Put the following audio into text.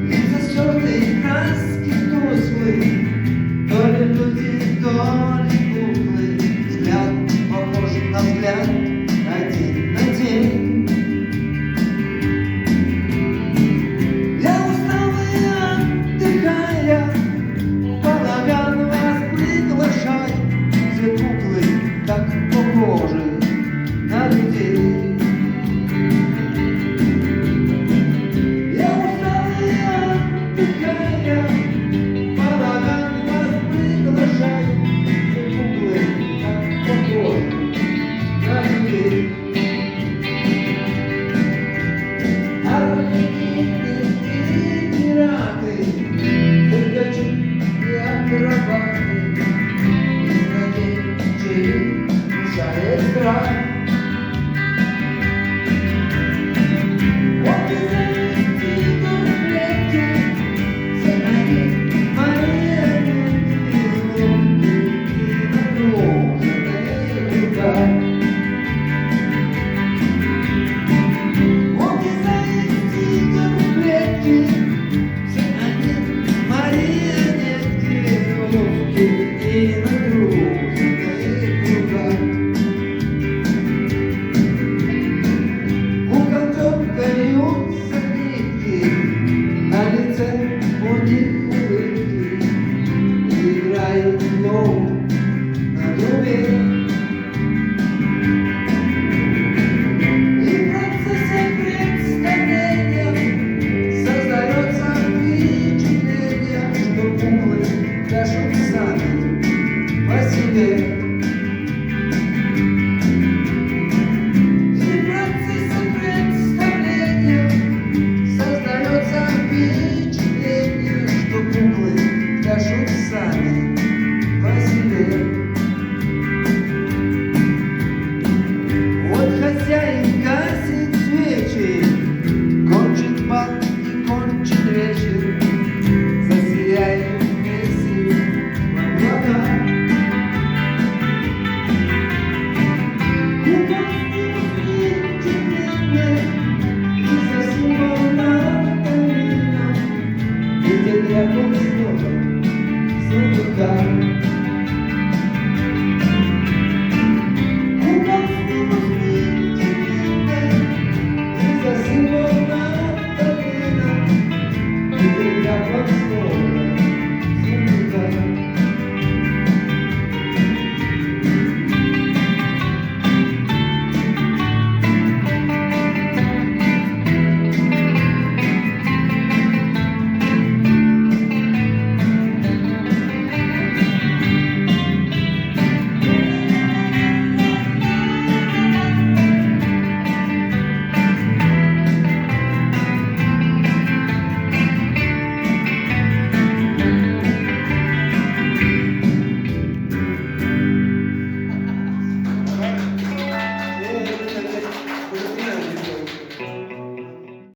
Лица стертые, краски тусклые, то ли люди, то ли куклы. Взгляд похож на взгляд, один на день. Я усталая, отдыхая, в балаган вас приглашаю. Все куклы так похожи на людей. Я усталая, отдыхая, в балаган вас приглашаю. Все куклы так похожи на людей. Пираты, циркачи и акробаты, и злодеи внушает страх. Вот и завести дуплети, все они марионетки, злобные и нагруженные руками. Вот и завести дуплети, все они марионетки, злобные и нагруженные руками. Каются нитки, на лице у них улыбки, играют лов на трубе. И в процессе представления создается впечатление, что куклы дышат сами по себе.